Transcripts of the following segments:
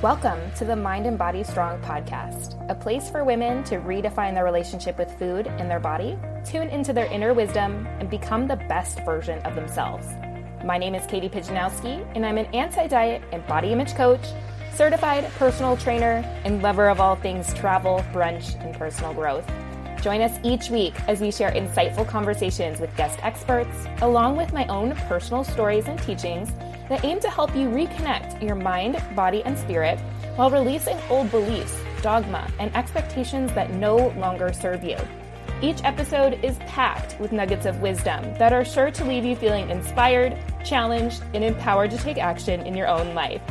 Welcome to the Mind and Body Strong podcast, a place for women to redefine their relationship with food and their body, tune into their inner wisdom, and become the best version of themselves. My name is Katie Pijanowski, and I'm an anti-diet and body image coach, certified personal trainer, and lover of all things travel, brunch, and personal growth. Join us each week as we share insightful conversations with guest experts, along with my own personal stories and teachings that aim to help you reconnect your mind, body, and spirit while releasing old beliefs, dogma, and expectations that no longer serve you. Each episode is packed with nuggets of wisdom that are sure to leave you feeling inspired, challenged, and empowered to take action in your own life.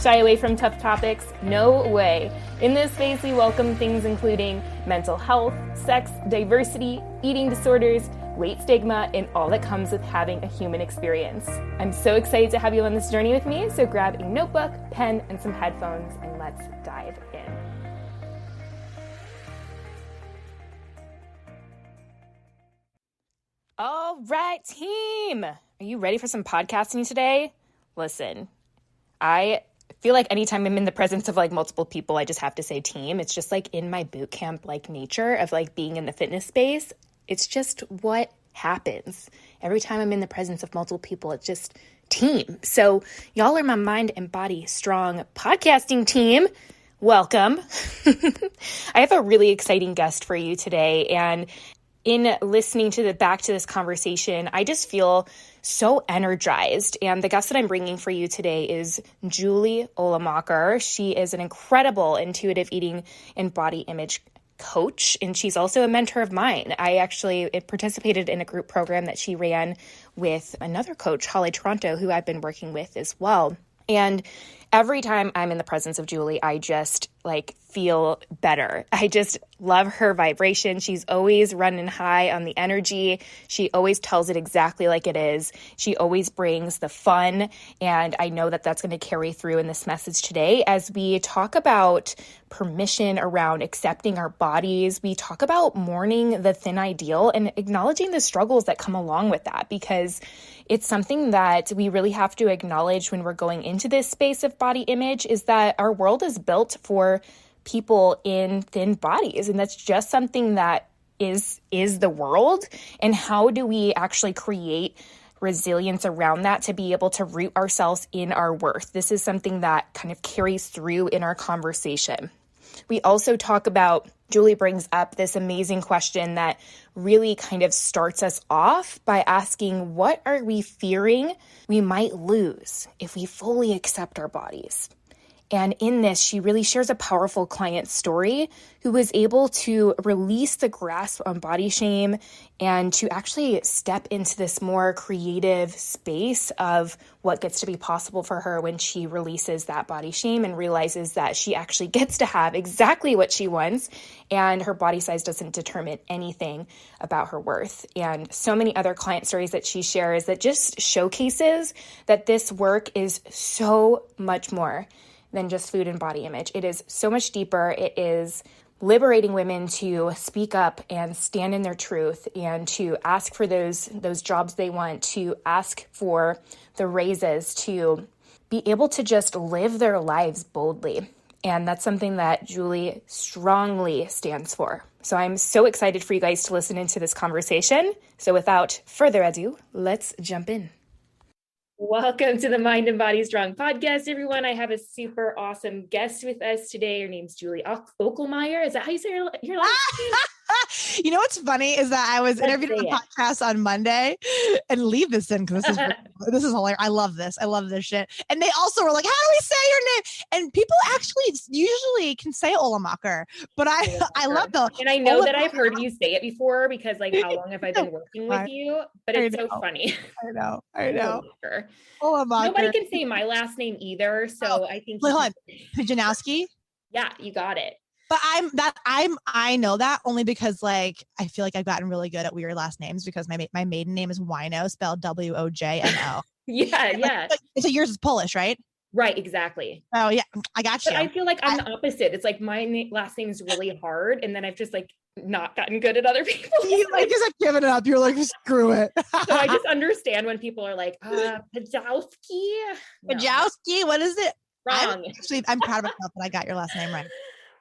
Shy away from tough topics? No way. In this space, we welcome things including mental health, sex, diversity, eating disorders, weight stigma, and all that comes with having a human experience. I'm so excited to have you on this journey with me, so grab a notebook, pen, and some headphones, and let's dive in. All right, team. Are you ready for some podcasting today? Listen, I feel like anytime I'm in the presence of multiple people, I just have to say team. It's just in my boot camp nature of being in the fitness space. It's just what happens. Every time I'm in the presence of multiple people, it's just team. So y'all are my Mind and Body Strong podcasting team. Welcome. I have a really exciting guest for you today. And in listening to back to this conversation, I just feel so energized. And the guest that I'm bringing for you today is Julie Ohlemacher. She is an incredible intuitive eating and body image coach, and she's also a mentor of mine. I actually participated in a group program that she ran with another coach, Holly Toronto, who I've been working with as well. And every time I'm in the presence of Julie, I just feel better. I just love her vibration. She's always running high on the energy. She always tells it exactly like it is. She always brings the fun. And I know that that's going to carry through in this message today as we talk about permission around accepting our bodies. We talk about mourning the thin ideal and acknowledging the struggles that come along with that, because it's something that we really have to acknowledge when we're going into this space of body image, is that our world is built for people in thin bodies. And that's just something that is the world. And how do we actually create resilience around that to be able to root ourselves in our worth? This is something that kind of carries through in our conversation. We also talk about, Julie brings up this amazing question that really kind of starts us off by asking, what are we fearing we might lose if we fully accept our bodies? And in this, she really shares a powerful client story who was able to release the grasp on body shame and to actually step into this more creative space of what gets to be possible for her when she releases that body shame and realizes that she actually gets to have exactly what she wants, and her body size doesn't determine anything about her worth. And so many other client stories that she shares that just showcases that this work is so much more than just food and body image. It is so much deeper. It is liberating women to speak up and stand in their truth and to ask for those jobs they want, to ask for the raises, to be able to just live their lives boldly. And that's something that Julie strongly stands for. So I'm so excited for you guys to listen into this conversation. So without further ado, let's jump in. Welcome to the Mind and Body Strong podcast, everyone. I have a super awesome guest with us today. Her name's Julie Ohlemacher. Is that how you say your last name? You know what's funny is that I was interviewed on a podcast on Monday, and leave this in because this is hilarious. I love this. I love this shit. And they also were like, "How do we say your name?" And people actually usually can say Ohlemacher, but I love the. And I know that I've heard you say it before because how long have I been working with you? But it's so funny. I know. Ohlemacher. Nobody can say my last name either, so I think. Hold on, Pijanowski. Yeah, you got it. But I know that only because I feel like I've gotten really good at weird last names because my maiden name is Wino, spelled Wojno. Yeah. So yours is Polish, right? Right, exactly. Oh yeah, I got you. But I feel like I'm the opposite. It's my last name is really hard, and then I've just not gotten good at other people. You just have given it up. You're like, screw it. So I just understand when people are like, Pajowski. Pajowski, what is it? Wrong. I'm proud of myself that I got your last name right.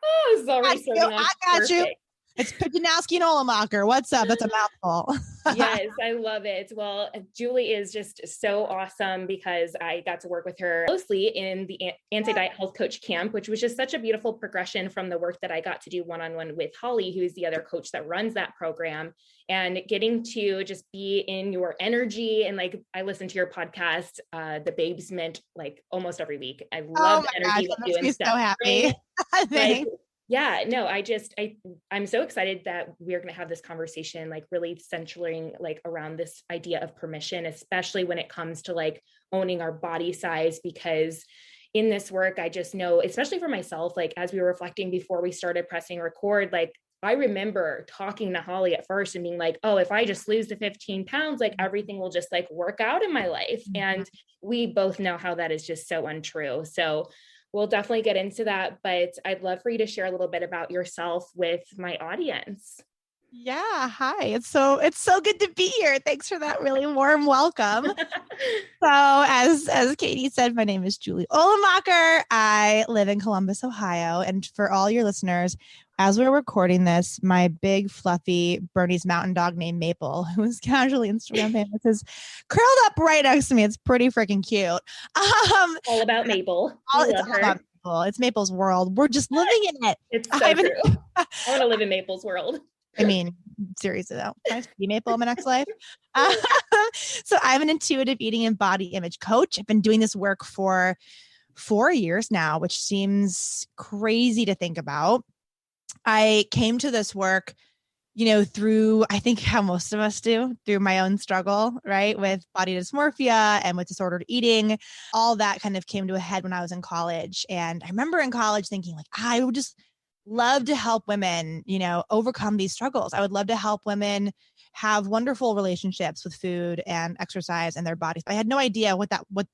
Oh, it's already starting off I got you. perfect. It's Pijanowski and Ohlemacher. What's up? That's a mouthful. Yes, I love it. Well, Julie is just so awesome because I got to work with her closely in the anti-diet health coach camp, which was just such a beautiful progression from the work that I got to do one-on-one with Holly, who is the other coach that runs that program, and getting to just be in your energy. And like, I listen to your podcast, The Babes Mint, like almost every week. I love the energy That with you makes and me stuff. so happy. Like, yeah, no, I'm so excited that we're going to have this conversation, like really centering like around this idea of permission, especially when it comes to like owning our body size, because in this work, I just know, especially for myself, like as we were reflecting before we started pressing record, like I remember talking to Holly at first and being like, oh, if I just lose the 15 pounds, like everything will just like work out in my life. And we both know how that is just so untrue. So we'll definitely get into that, but I'd love for you to share a little bit about yourself with my audience. Yeah, hi. It's so good to be here. Thanks for that really warm welcome. So, as Katie said, my name is Julie Ohlemacher. I live in Columbus, Ohio, and for all your listeners, as we're recording this, my big fluffy Bernese mountain dog named Maple, who is casually Instagram famous, is curled up right next to me. It's pretty freaking cute. All about Maple. We love her. About Maple. It's Maple's world. We're just living in it. It's so true. I want to live in Maple's world. I mean, seriously though, can I be Maple in my next life? So I'm an intuitive eating and body image coach. I've been doing this work for 4 years now, which seems crazy to think about. I came to this work, through, I think how most of us do, through my own struggle, right? With body dysmorphia and with disordered eating. All that kind of came to a head when I was in college. And I remember in college thinking like, I would just love to help women, overcome these struggles. I would love to help women have wonderful relationships with food and exercise and their bodies. I had no idea what that would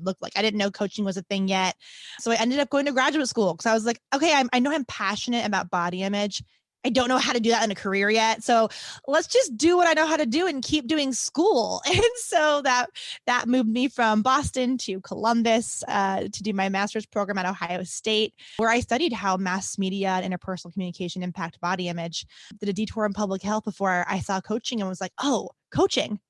look like. I didn't know coaching was a thing yet. So I ended up going to graduate school because I was like, okay, I know I'm passionate about body image. I don't know how to do that in a career yet. So let's just do what I know how to do and keep doing school. And so that moved me from Boston to Columbus to do my master's program at Ohio State, where I studied how mass media and interpersonal communication impact body image. Did a detour in public health before I saw coaching and was like, oh, coaching.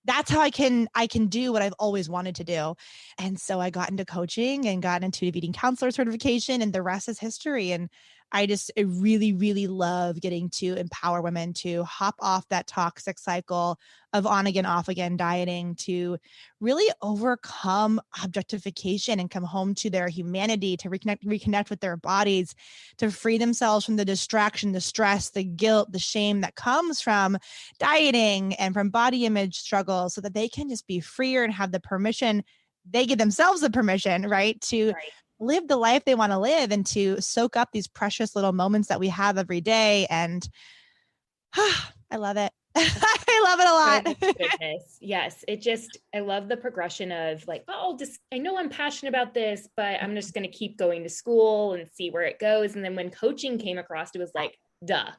That's how I can do what I've always wanted to do. And so I got into coaching and got into intuitive eating counselor certification, and the rest is history. And I really, really love getting to empower women to hop off that toxic cycle of on again, off again dieting, to really overcome objectification and come home to their humanity, to reconnect with their bodies, to free themselves from the distraction, the stress, the guilt, the shame that comes from dieting and from body image struggles, so that they can just be freer and have the permission. They give themselves the permission, right, to live the life they want to live and to soak up these precious little moments that we have every day. And I love it. I love it a lot. Goodness. Yes. I love the progression of like, oh, I know I'm passionate about this, but I'm just going to keep going to school and see where it goes. And then when coaching came across, it was like, duh.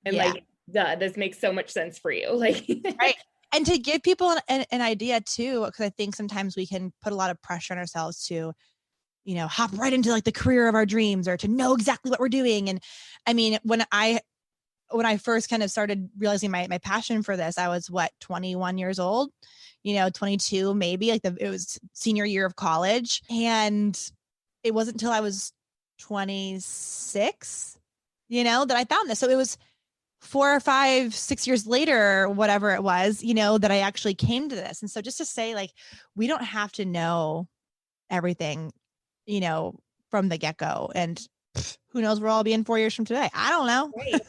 And duh, this makes so much sense for you. Like, right. And to give people an idea too, because I think sometimes we can put a lot of pressure on ourselves to, hop right into like the career of our dreams or to know exactly what we're doing. And I mean, when I first kind of started realizing my passion for this, I was 21 years old, 22, maybe it was senior year of college. And it wasn't until I was 26, that I found this. So it was 4 or 5, 6 years later, whatever it was, that I actually came to this. And so just to say, like, we don't have to know everything, from the get-go. And who knows where I'll be in 4 years from today. I don't know. Right.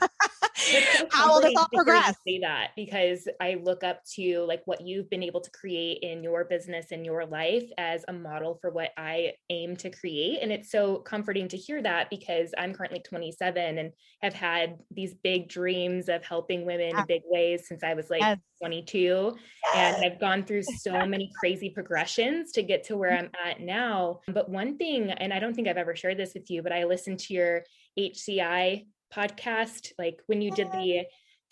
So how will this all progress? Say that, because I look up to like what you've been able to create in your business and your life as a model for what I aim to create. And it's so comforting to hear that, because I'm currently 27 and have had these big dreams of helping women in big ways since I was like 22. And I've gone through so many crazy progressions to get to where I'm at now. But one thing, and I don't think I've ever shared this with you, but I listened to your HCI podcast, like when you did the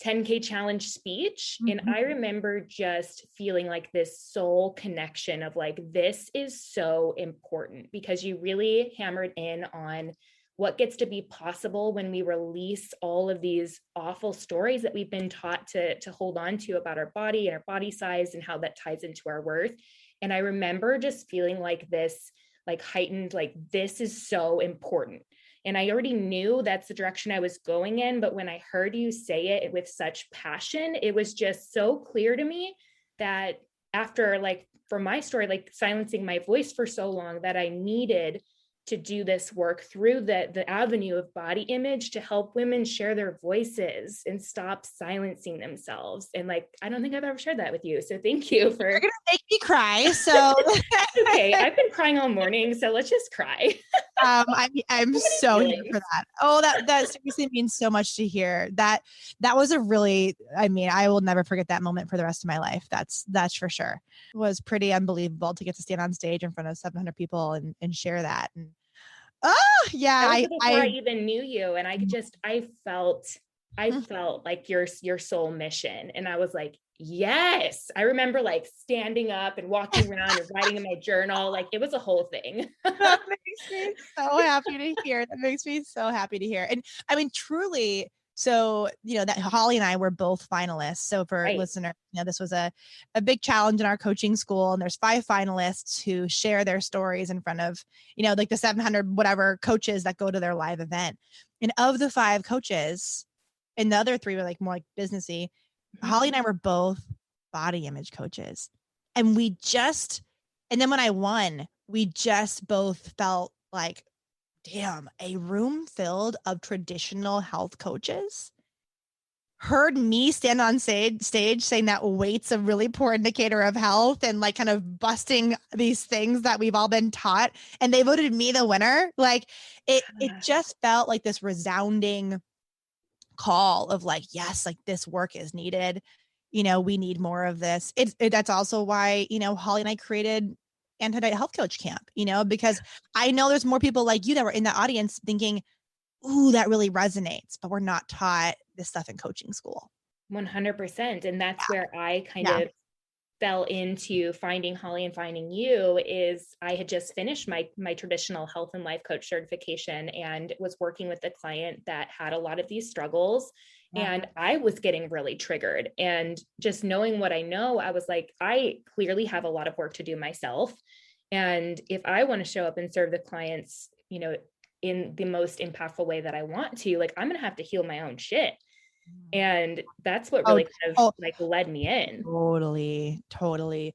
10K challenge speech. And I remember just feeling like this soul connection of like, this is so important, because you really hammered in on what gets to be possible when we release all of these awful stories that we've been taught to hold on to about our body and our body size and how that ties into our worth. And I remember just feeling like this, like heightened, like this is so important. And I already knew that's the direction I was going in. But when I heard you say it with such passion, it was just so clear to me that after, like, for my story, like silencing my voice for so long, that I needed to do this work through the avenue of body image to help women share their voices and stop silencing themselves. And like, I don't think I've ever shared that with you. So thank you for— You're gonna make me cry. So okay, I've been crying all morning, so let's just cry. I'm so here for that. Oh, that seriously means so much to hear. That was a really, I mean, I will never forget that moment for the rest of my life. That's for sure. It was pretty unbelievable to get to stand on stage in front of 700 people and share that. And oh yeah, that was before I even knew you, and I felt like your soul mission, and I was like, yes. I remember like standing up and walking around and writing in my journal. Like, it was a whole thing. That makes me so happy to hear. That makes me so happy to hear. And I mean, truly. So, that Holly and I were both finalists. So for listeners, this was a big challenge in our coaching school. And there's 5 finalists who share their stories in front of, like the 700 whatever coaches that go to their live event. And of the 5 coaches, and the other 3 were like more like businessy, Holly and I were both body image coaches. And then when I won, we just both felt like, damn, a room filled of traditional health coaches heard me stand on stage saying that weight's a really poor indicator of health, and like kind of busting these things that we've all been taught. And they voted me the winner. Like it just felt like this resounding call of like, yes, like this work is needed. We need more of this. That's also why, Holly and I created Anti-Diet Health Coach Camp, because I know there's more people like you that were in the audience thinking, ooh, that really resonates, but we're not taught this stuff in coaching school. 100%. And that's where I kind of fell into finding Holly and finding you. Is I had just finished my traditional health and life coach certification and was working with a client that had a lot of these struggles. And I was getting really triggered, and just knowing what I know, I was like, I clearly have a lot of work to do myself. And if I want to show up and serve the clients, in the most impactful way that I want to, like, I'm going to have to heal my own shit. And that's what really kind of like led me in. Totally.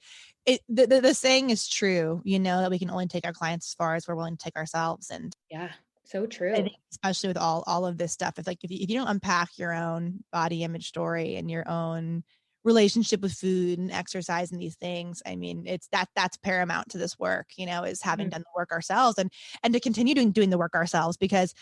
The saying is true, that we can only take our clients as far as we're willing to take ourselves. And yeah, so true. I think especially with all of this stuff, it's like if you don't unpack your own body image story and your own relationship with food and exercise and these things, I mean, that's paramount to this work, is having done the work ourselves and to continue doing the work ourselves, because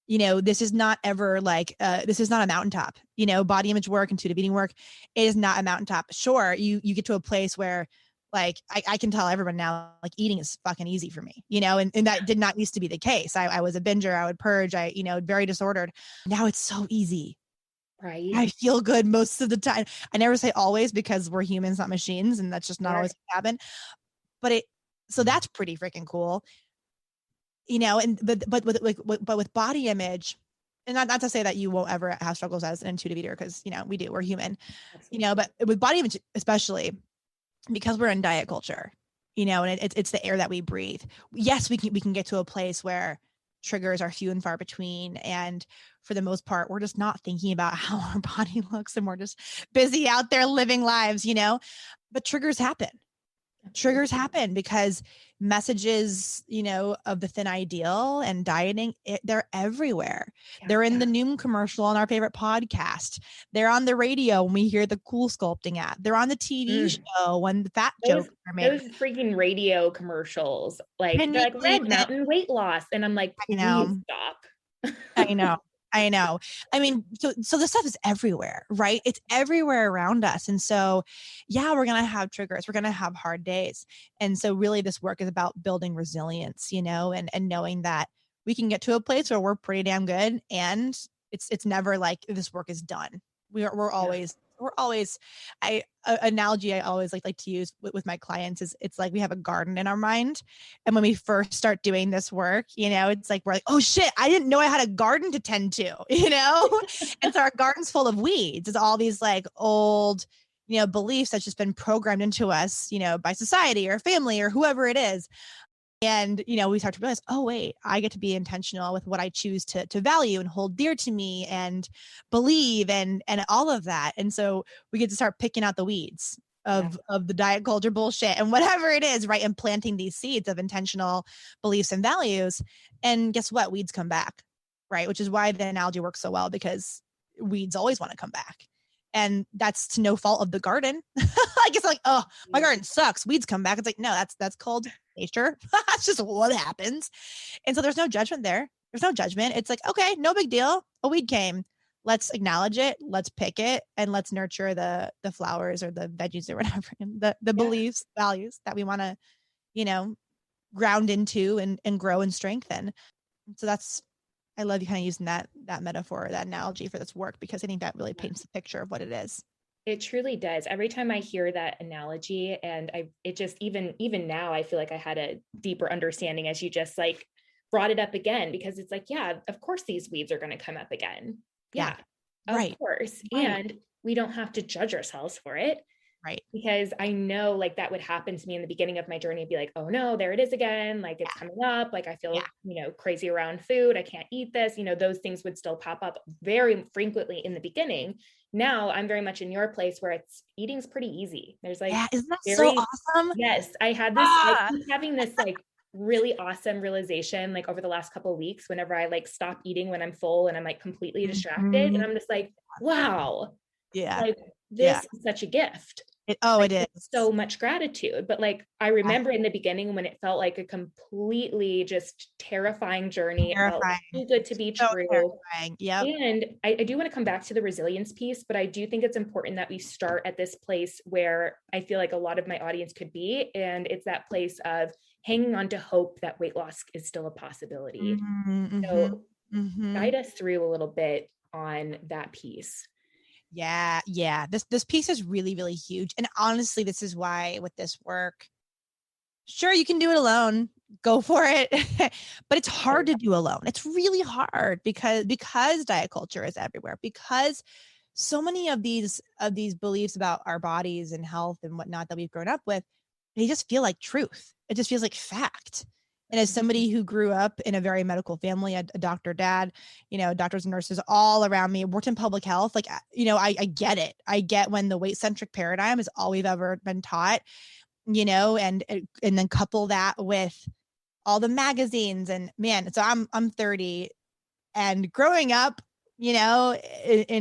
this is not ever like, this is not a mountaintop, body image work, intuitive eating work. It is not a mountaintop. Sure. You get to a place where like, I can tell everyone now, like eating is fucking easy for me, and that did not used to be the case. I was a binger. I would purge. Very disordered. Now it's so easy. Right. I feel good most of the time. I never say always, because we're humans, not machines. And that's just not always going to happen. But so that's pretty freaking cool. But with body image, and not to say that you won't ever have struggles as an intuitive eater, because we do, we're human. Absolutely. But with body image, especially because we're in diet culture, and it's the air that we breathe. Yes, we can get to a place where triggers are few and far between, and for the most part, we're just not thinking about how our body looks, and we're just busy out there living lives, but triggers happen. Triggers happen because messages, of the thin ideal and dieting, they're everywhere. Yeah. They're in the Noom commercial on our favorite podcast. They're on the radio when we hear the cool sculpting ad. They're on the TV show when the fat jokes are made. Those freaking radio commercials, like, they're like Red Mountain weight loss. And I'm like, please stop. I know. I mean, so the stuff is everywhere, right? It's everywhere around us. And so, yeah, we're going to have triggers. We're going to have hard days. And so really this work is about building resilience, and knowing that we can get to a place where we're pretty damn good. And it's never like this work is done. We're always analogy I always like to use with my clients is it's like we have a garden in our mind. And when we first start doing this work, it's like, we're like, oh shit, I didn't know I had a garden to tend to, and so our garden's full of weeds. It's all these like old, beliefs that's just been programmed into us, by society or family or whoever it is. And, we start to realize, oh, wait, I get to be intentional with what I choose to value and hold dear to me and believe and all of that. And so we get to start picking out the weeds of the diet culture bullshit and whatever it is, right? And planting these seeds of intentional beliefs and values. And guess what? Weeds come back, right? Which is why the analogy works so well, because weeds always want to come back. And that's to no fault of the garden. Like, it's like, oh, my garden sucks. Weeds come back. It's like, no, that's called nature. That's just what happens. And so there's no judgment there. There's no judgment. It's like, okay, no big deal. A weed came. Let's acknowledge it. Let's pick it, and let's nurture the flowers or the veggies or whatever, the beliefs, values that we want to, ground into and grow and strengthen. So I love you kind of using that metaphor, that analogy for this work, because I think that really paints the picture of what it is. It truly does. Every time I hear that analogy, and it just, even now, I feel like I had a deeper understanding as you just like brought it up again, because it's like, yeah, of course these weeds are going to come up again. Yeah, of course. Right. And we don't have to judge ourselves for it. Right. Because I know like that would happen to me in the beginning of my journey. I'd be like, oh no, there it is again. Like it's coming up. Like I feel, crazy around food. I can't eat this. Those things would still pop up very frequently in the beginning. Now I'm very much in your place where eating's pretty easy. There's like, isn't that so awesome? Yes. I had this, I keep having this like really awesome realization, like over the last couple of weeks, whenever I like stop eating when I'm full and I'm like completely distracted, and I'm just like, wow. Yeah. Like this is such a gift. It is so much gratitude. But like, I remember in the beginning when it felt like a completely just terrifying journey. Too good to be true. Yep. And I do want to come back to the resilience piece, but I do think it's important that we start at this place where I feel like a lot of my audience could be. And it's that place of hanging on to hope that weight loss is still a possibility. So guide us through a little bit on that piece. Yeah. This piece is really, really huge. And honestly, this is why with this work, sure, you can do it alone, go for it. But it's hard to do alone. It's really hard because diet culture is everywhere, because so many of these beliefs about our bodies and health and whatnot that we've grown up with, they just feel like truth. It just feels like fact. And as somebody who grew up in a very medical family, a doctor dad, doctors and nurses all around me, worked in public health, like, I get it. I get when the weight-centric paradigm is all we've ever been taught, and then couple that with all the magazines and man, so I'm 30, and growing up, in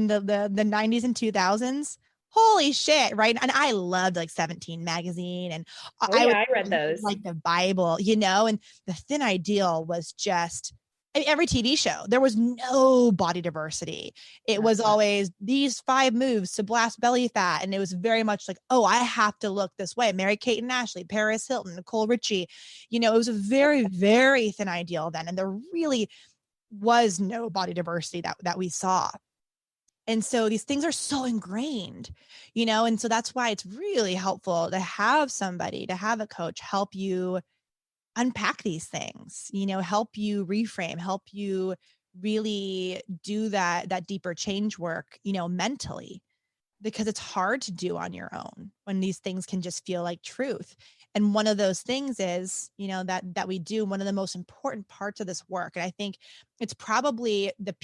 the 90s and 2000s, holy shit, right? And I loved like 17 magazine, and I read those, like the Bible, and the thin ideal was just, every TV show, there was no body diversity. It was always these 5 moves to blast belly fat. And it was very much like, oh, I have to look this way. Mary-Kate and Ashley, Paris Hilton, Nicole Richie, it was a very, very thin ideal then. And there really was no body diversity that we saw. And so these things are so ingrained, and so that's why it's really helpful to have somebody, to have a coach help you unpack these things, help you reframe, help you really do that deeper change work, mentally, because it's hard to do on your own when these things can just feel like truth. And one of those things is, that we do, one of the most important parts of this work. And I think it's probably the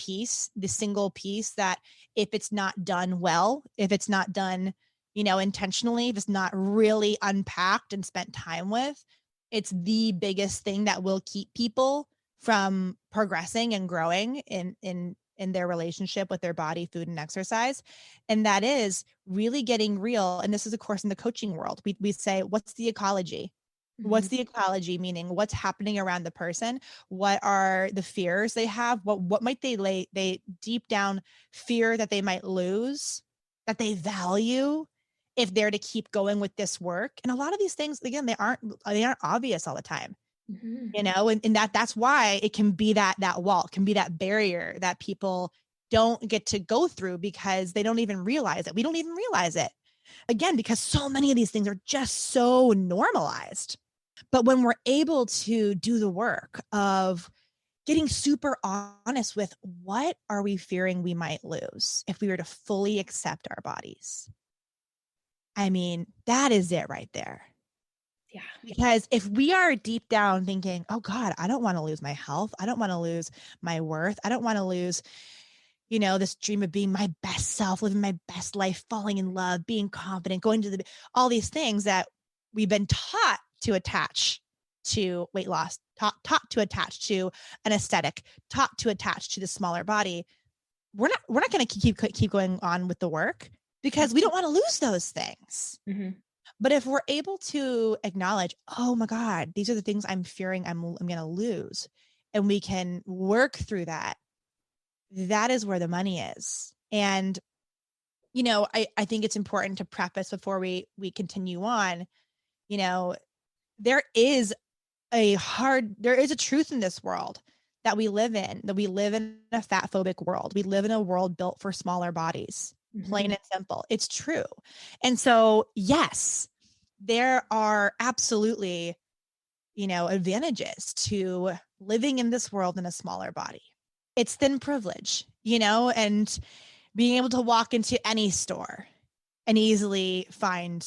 single piece that if it's not done well, if it's not done, intentionally, if it's not really unpacked and spent time with, it's the biggest thing that will keep people from progressing and growing in their relationship with their body, food, and exercise. And that is really getting real. And this is, of course, in the coaching world, we say, what's the ecology? What's the ecology? Meaning what's happening around the person? What are the fears they have? What might they deep down fear that they might lose, that they value if they're to keep going with this work? And a lot of these things, again, they aren't obvious all the time. And that's why it can be that wall, it can be that barrier that people don't get to go through because they don't even realize it. We don't even realize it. Again, because so many of these things are just so normalized. But when we're able to do the work of getting super honest with what are we fearing we might lose if we were to fully accept our bodies, I mean, that is it right there. Yeah. Because if we are deep down thinking, oh God, I don't want to lose my health. I don't want to lose my worth. I don't want to lose, this dream of being my best self, living my best life, falling in love, being confident, going to all these things that we've been taught to attach to weight loss, taught to attach to an aesthetic, taught to attach to the smaller body. We're not going to keep going on with the work because we don't want to lose those things. Mm-hmm. But if we're able to acknowledge, oh my God, these are the things I'm fearing I'm going to lose, and we can work through that, that is where the money is. And, I think it's important to preface before we continue on, there is a truth in this world that we live in, that we live in a fat phobic world. We live in a world built for smaller bodies, plain and simple. It's true. And so, yes, there are absolutely, advantages to living in this world in a smaller body. It's thin privilege, and being able to walk into any store and easily find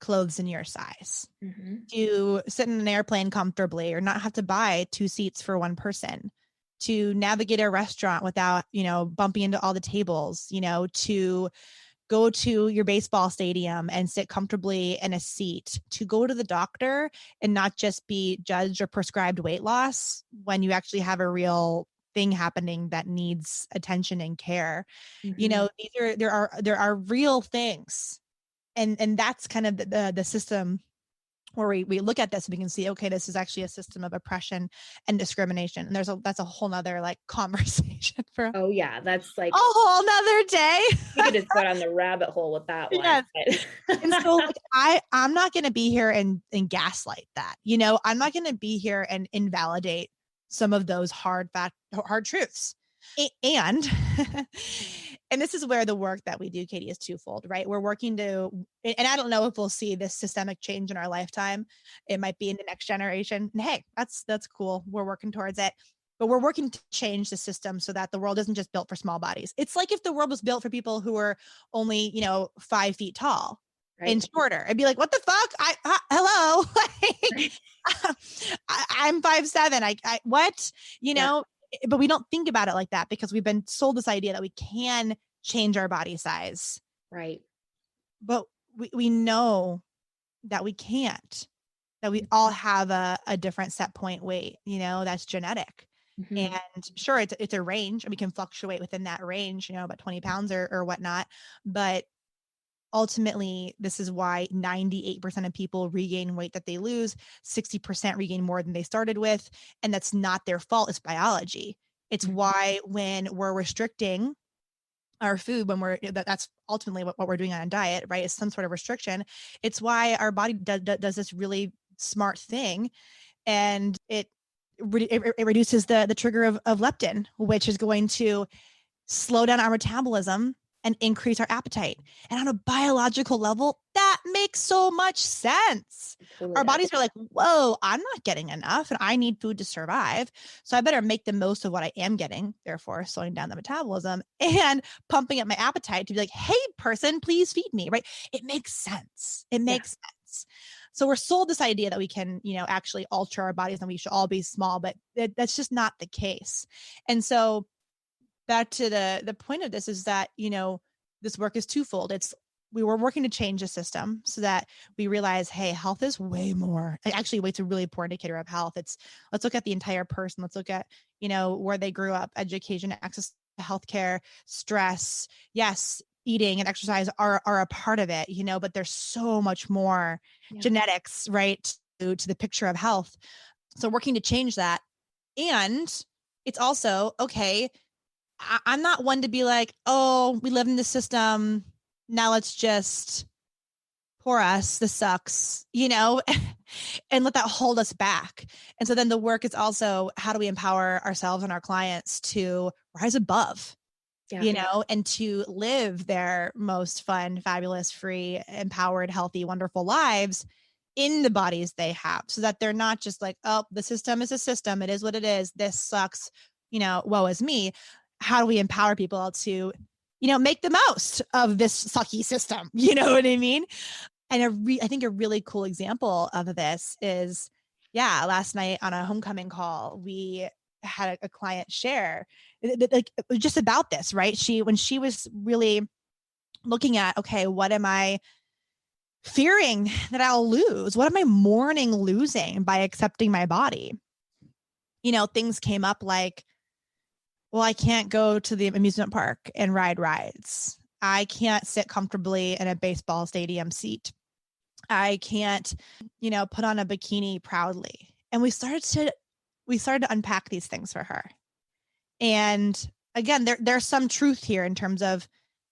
clothes in your size, to sit in an airplane comfortably or not have to buy 2 seats for one person, to navigate a restaurant without, bumping into all the tables, to go to your baseball stadium and sit comfortably in a seat, to go to the doctor and not just be judged or prescribed weight loss when you actually have a real thing happening that needs attention and care. There are real things. And that's kind of the system where we look at this and we can see, okay, this is actually a system of oppression and discrimination. And that's a whole nother conversation for that's like a whole nother day. We could just go down the rabbit hole with that one. Yes. And so I'm not going to be here and gaslight that, I'm not going to be here and invalidate some of those hard truths. And this is where the work that we do, Katie, is twofold, right? We're working to, and I don't know if we'll see this systemic change in our lifetime. It might be in the next generation. And hey, that's cool. We're working towards it. But we're working to change the system so that the world isn't just built for small bodies. It's like if the world was built for people who are only, 5 feet tall, right, and shorter. I'd be like, what the fuck? Hello. I'm 5'7". What? But we don't think about it like that because we've been sold this idea that we can change our body size. Right. But we know that we can't, that we all have a different set point weight, that's genetic. And sure, it's a range and we can fluctuate within that range, about 20 pounds or whatnot. But ultimately, this is why 98% of people regain weight that they lose, 60% regain more than they started with. And that's not their fault. It's biology. It's why when we're restricting our food, that's ultimately what we're doing on a diet, right? It's some sort of restriction. It's why our body does this really smart thing. And it reduces the trigger of leptin, which is going to slow down our metabolism and increase our appetite. And on a biological level, that makes so much sense. Totally. Our bodies are like, whoa, I'm not getting enough and I need food to survive. So I better make the most of what I am getting, therefore slowing down the metabolism and pumping up my appetite to be like, hey, person, please feed me, right? It makes sense. It makes sense. So we're sold this idea that we can, actually alter our bodies and we should all be small, but that's just not the case. And so back to the point of this is that, this work is twofold. We were working to change the system so that we realize, hey, health is way more. Actually, weight's a really important indicator of health. Let's look at the entire person. Let's look at, where they grew up, education, access to healthcare, stress. Yes, eating and exercise are a part of it, but there's so much more genetics, right, to the picture of health. So working to change that. And it's also, okay, I'm not one to be like, oh, we live in this system. Now let's just poor us. This sucks, and let that hold us back. And so then the work is also, how do we empower ourselves and our clients to rise above and to live their most fun, fabulous, free, empowered, healthy, wonderful lives in the bodies they have, so that they're not just like, oh, the system is a system. It is what it is. This sucks. Woe is me. How do we empower people to, make the most of this sucky system? You know what I mean? And I think a really cool example of this is, last night on a homecoming call, we had a client share like just about this, right? When she was really looking at, okay, what am I fearing that I'll lose? What am I mourning losing by accepting my body? Things came up like, well, I can't go to the amusement park and ride rides. I can't sit comfortably in a baseball stadium seat. I can't, put on a bikini proudly. And we started to unpack these things for her. And again, there's some truth here in terms of,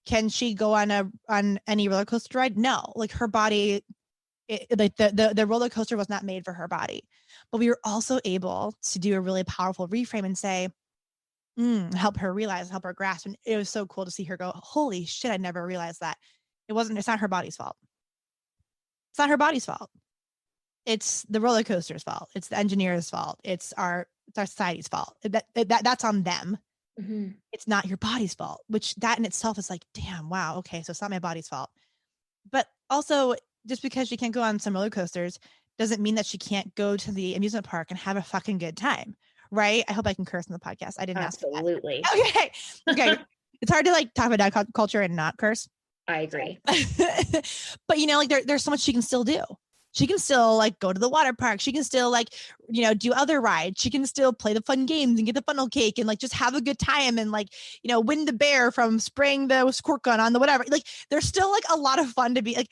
can she go on any roller coaster ride? No, like her body, like the roller coaster was not made for her body. But we were also able to do a really powerful reframe and say, help her realize, help her grasp. And it was so cool to see her go, holy shit, I never realized that. It's not her body's fault. It's not her body's fault. It's the roller coaster's fault. It's the engineer's fault. It's our society's fault. That's on them. Mm-hmm. It's not your body's fault, which that in itself is like, damn, wow. Okay. So it's not my body's fault. But also, just because she can't go on some roller coasters doesn't mean that she can't go to the amusement park and have a fucking good time. Right. I hope I can curse on the podcast. I didn't ask. Absolutely. Okay. It's hard to like talk about diet culture and not curse. I agree. But there's so much she can still do. She can still like go to the water park. She can still like, do other rides. She can still play the fun games and get the funnel cake and like just have a good time and like, win the bear from spraying the squirt gun on the whatever. Like there's still like a lot of fun to be like.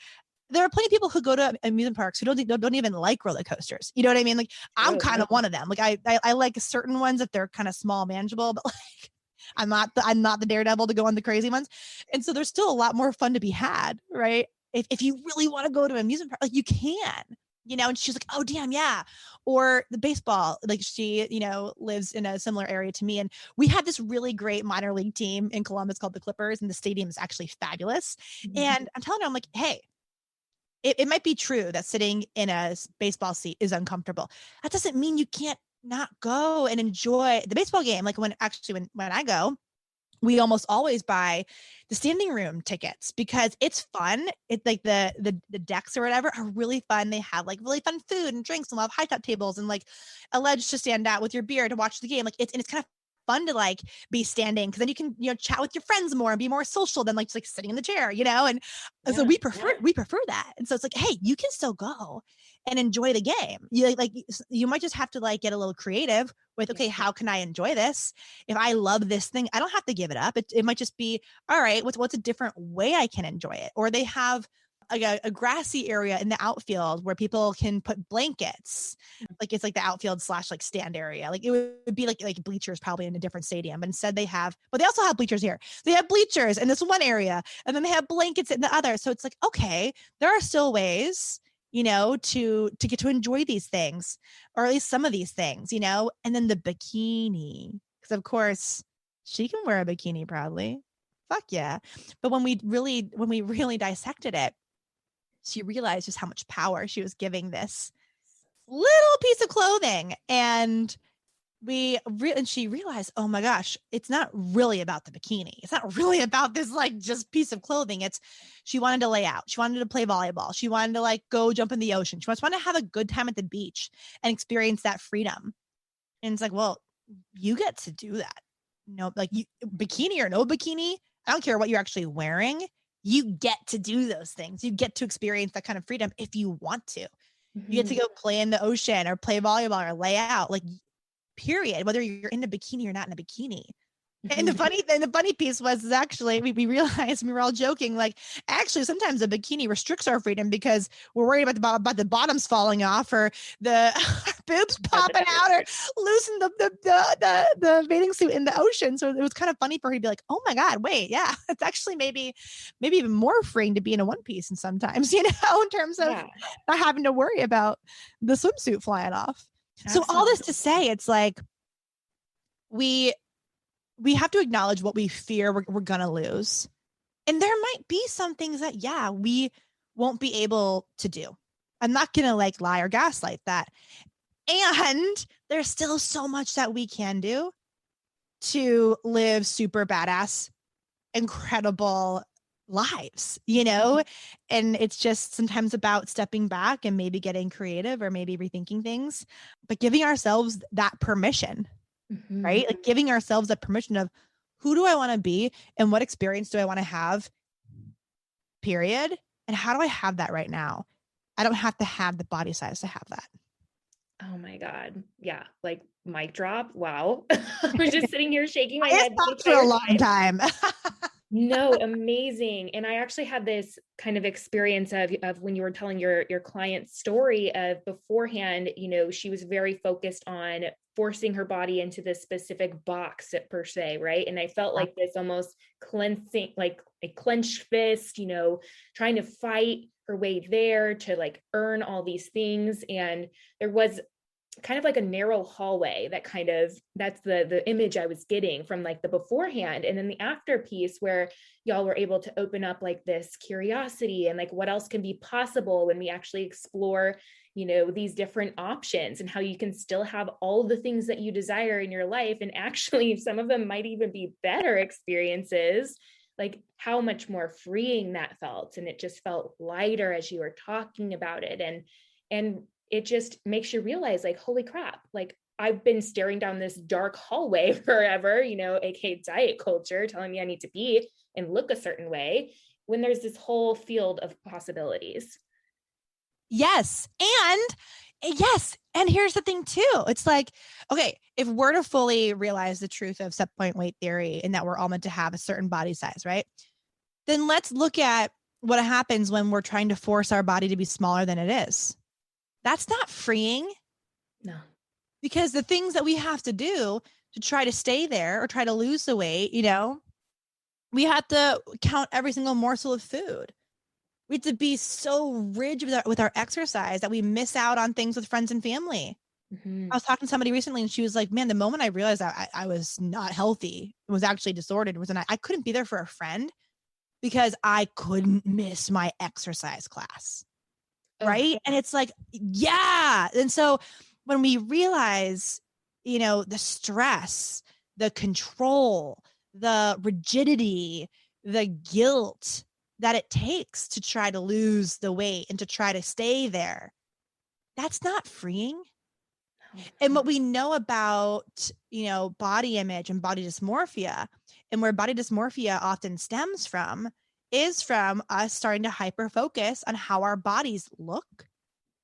There are plenty of people who go to amusement parks who don't even like roller coasters. You know what I mean? Like I'm kind of one of them. Like I like certain ones that they're kind of small, manageable, but like I'm not the daredevil to go on the crazy ones. And so there's still a lot more fun to be had, right? If you really want to go to an amusement park, like you can, and she's like, oh damn, yeah. Or the baseball, like she, lives in a similar area to me. And we have this really great minor league team in Columbus called the Clippers, and the stadium is actually fabulous. Mm-hmm. And I'm telling her, I'm like, hey, it might be true that sitting in a baseball seat is uncomfortable. That doesn't mean you can't not go and enjoy the baseball game. Like when I go, we almost always buy the standing room tickets because it's fun. It's like the decks or whatever are really fun. They have like really fun food and drinks and a lot of high top tables and like a ledge to stand at with your beer to watch the game. Like it's kind of fun to like be standing because then you can chat with your friends more and be more social than like just like sitting in the chair, and so we prefer that. And so it's like, hey, you can still go and enjoy the game. You might just have to like get a little creative with, okay, how can I enjoy this? If I love this thing, I don't have to give it up. It might just be, all right, what's a different way I can enjoy it? Or they have a grassy area in the outfield where people can put blankets. Like it's like the outfield / like stand area. Like it would be like bleachers probably in a different stadium. But instead they also have bleachers here. They have bleachers in this one area and then they have blankets in the other. So it's like, okay, there are still ways, to get to enjoy these things, or at least some of these things, and then the bikini, because of course she can wear a bikini proudly. Fuck yeah. But when we really dissected it, she realized just how much power she was giving this little piece of clothing. And she realized, oh my gosh, it's not really about the bikini. It's not really about this like just piece of clothing. She wanted to lay out. She wanted to play volleyball. She wanted to like go jump in the ocean. She wanted to have a good time at the beach and experience that freedom. And it's like, well, you get to do that. Like bikini or no bikini, I don't care what you're actually wearing. You get to do those things. You get to experience that kind of freedom if you want to. Mm-hmm. You get to go play in the ocean or play volleyball or lay out, like period, whether you're in a bikini or not in a bikini. And the funny piece was actually we realized, we were all joking, like actually sometimes a bikini restricts our freedom because we're worried about the bottoms falling off or the boobs popping out or losing the bathing suit in the ocean. So it was kind of funny for her to be like, oh my God, wait, yeah, it's actually maybe even more freeing to be in a one piece, and sometimes, in terms of not having to worry about the swimsuit flying off. Absolutely. So all this to say, it's like we we have to acknowledge what we fear we're going to lose. And there might be some things that, yeah, we won't be able to do. I'm not going to like lie or gaslight that. And there's still so much that we can do to live super badass, incredible lives, you know? And it's just sometimes about stepping back and maybe getting creative or maybe rethinking things, but giving ourselves that permission, right? Like giving ourselves that permission of who do I want to be and what experience do I want to have, period. And how do I have that right now? I don't have to have the body size to have that. Oh my God. Yeah. Like mic drop. Wow. I was just sitting here shaking my I head thought for a long time. No, amazing. And I actually had this kind of experience of when you were telling your client's story of beforehand, you know, she was very focused on forcing her body into this specific box per se, right? And I felt like this almost cleansing, like a clenched fist, you know, trying to fight her way there to like earn all these things. And there was kind of like a narrow hallway that's the image I was getting from like the beforehand. And then the after piece where y'all were able to open up like this curiosity and like what else can be possible when we actually explore, you know, these different options and how you can still have all the things that you desire in your life. And actually some of them might even be better experiences, like how much more freeing that felt. And it just felt lighter as you were talking about it. And it just makes you realize like, holy crap, like I've been staring down this dark hallway forever, you know, aka diet culture telling me I need to be and look a certain way when there's this whole field of possibilities. Yes. And here's the thing too. It's like, okay, if we're to fully realize the truth of set point weight theory and that we're all meant to have a certain body size, right? Then let's look at what happens when we're trying to force our body to be smaller than it is. That's not freeing. No. Because the things that we have to do to try to stay there or try to lose the weight, you know, we have to count every single morsel of food. We have to be so rigid with our exercise that we miss out on things with friends and family. I was talking to somebody recently and she was like, man, the moment I realized that I was not healthy, was actually disordered, was I couldn't be there for a friend because I couldn't miss my exercise class. Right. And it's like, yeah. And so when we realize, you know, the stress, the control, the rigidity, the guilt that it takes to try to lose the weight and to try to stay there, that's not freeing. And what we know about, you know, body image and body dysmorphia, and where body dysmorphia often stems from, is from us starting to hyper focus on how our bodies look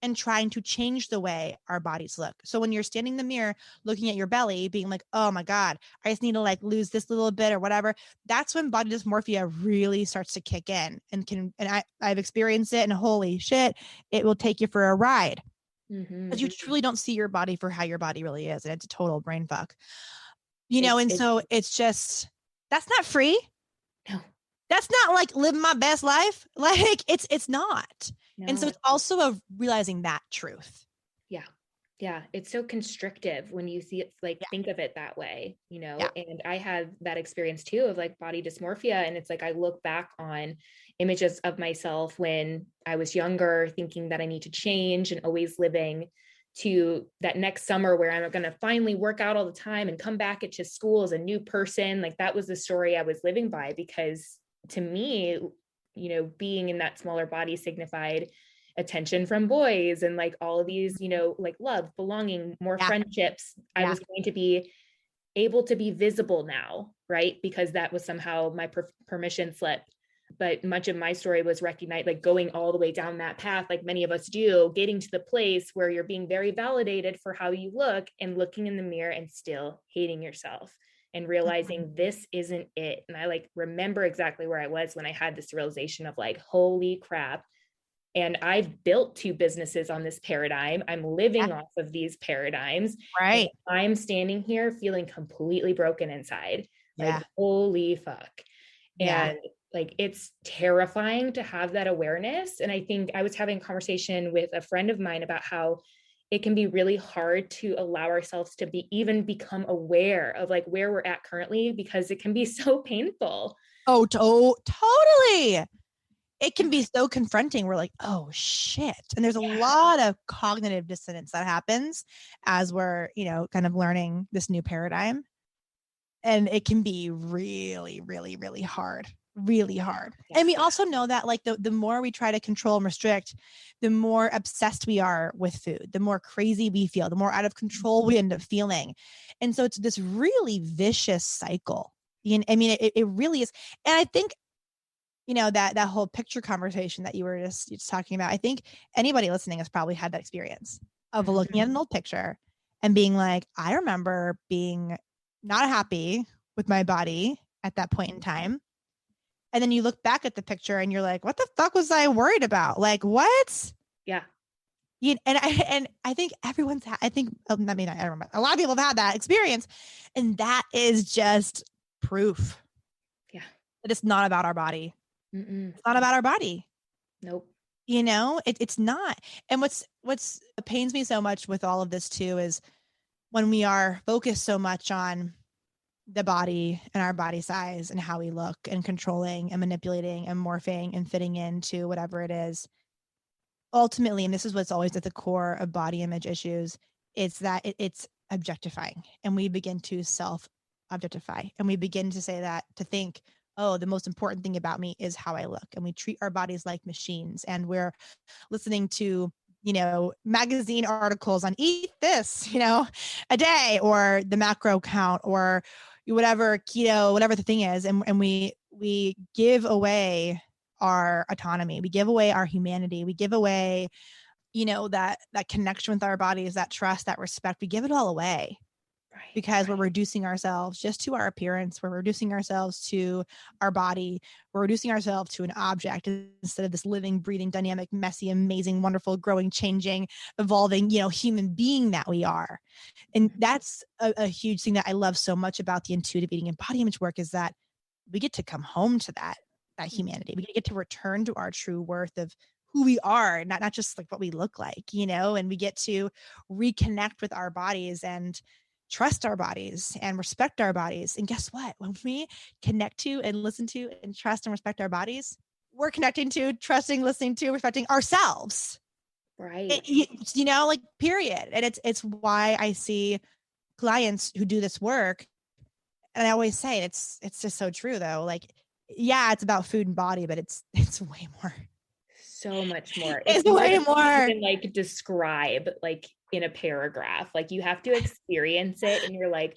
and trying to change the way our bodies look. So when you're standing in the mirror, looking at your belly, being like, oh my God, I just need to like lose this little bit or whatever. That's when body dysmorphia really starts to kick in and I've experienced it, and holy shit, it will take you for a ride. Because you truly don't see your body for how your body really is. And it's a total brain fuck, you know? And so it's just, that's not free. No. That's not like living my best life. Like it's not. No. And so it's also a realizing that truth. Yeah. Yeah. It's so constrictive when you see it, like, think of it that way, you know? And I had that experience too of like body dysmorphia. And it's like, I look back on images of myself when I was younger, thinking that I need to change and always living to that next summer where I'm going to finally work out all the time and come back to school as a new person. Like that was the story I was living by, because to me, you know, being in that smaller body signified attention from boys and like all of these, you know, like love, belonging, more friendships. I was going to be able to be visible now, right? Because that was somehow my permission slip. But much of my story was recognized, like going all the way down that path, like many of us do, getting to the place where you're being very validated for how you look and looking in the mirror and still hating yourself and realizing this isn't it. And I like remember exactly where I was when I had this realization of like, holy crap. And I've built 2 businesses on this paradigm. I'm living off of these paradigms. Right. I'm standing here feeling completely broken inside. Like, holy fuck. And like, it's terrifying to have that awareness. And I think I was having a conversation with a friend of mine about how it can be really hard to allow ourselves to even become aware of like where we're at currently, because it can be so painful. Oh, totally. It can be so confronting. We're like, oh shit. And there's a lot of cognitive dissonance that happens as we're, kind of learning this new paradigm. And it can be really, really, really hard. Really hard. Yeah. And we also know that like the more we try to control and restrict, the more obsessed we are with food, the more crazy we feel, the more out of control we end up feeling. And so it's this really vicious cycle. I mean, it really is. And I think, that whole picture conversation that you were just talking about, I think anybody listening has probably had that experience of looking at an old picture and being like, I remember being not happy with my body at that point in time. And then you look back at the picture and you're like, what the fuck was I worried about? Like, what? Yeah. And I think everyone's a lot of people have had that experience, and that is just proof. Yeah. That it's not about our body. It's not about our body. Nope. It's not. And what pains me so much with all of this too is when we are focused so much on the body and our body size and how we look and controlling and manipulating and morphing and fitting into whatever it is. Ultimately, and this is what's always at the core of body image issues, it's that it's objectifying, and we begin to self-objectify, and we begin to say that, to think, oh, the most important thing about me is how I look. And we treat our bodies like machines, and we're listening to, magazine articles on eat this, a day, or the macro count, or whatever keto, whatever the thing is. And we give away our autonomy. We give away our humanity. We give away, that connection with our bodies, that trust, that respect. We give it all away. Because we're reducing ourselves just to our appearance. We're reducing ourselves to our body. We're reducing ourselves to an object instead of this living, breathing, dynamic, messy, amazing, wonderful, growing, changing, evolving, human being that we are. And that's a huge thing that I love so much about the intuitive eating and body image work, is that we get to come home to that humanity. We get to return to our true worth of who we are, not just like what we look like, and we get to reconnect with our bodies and trust our bodies and respect our bodies. And guess what? When we connect to and listen to and trust and respect our bodies, we're connecting to, trusting, listening to, respecting ourselves. Right. Like period. And it's why I see clients who do this work. And I always say it's just so true though. Like, yeah, it's about food and body, but it's way more. So much more. It's way more. You can like describe like in a paragraph. Like you have to experience it, and you're like,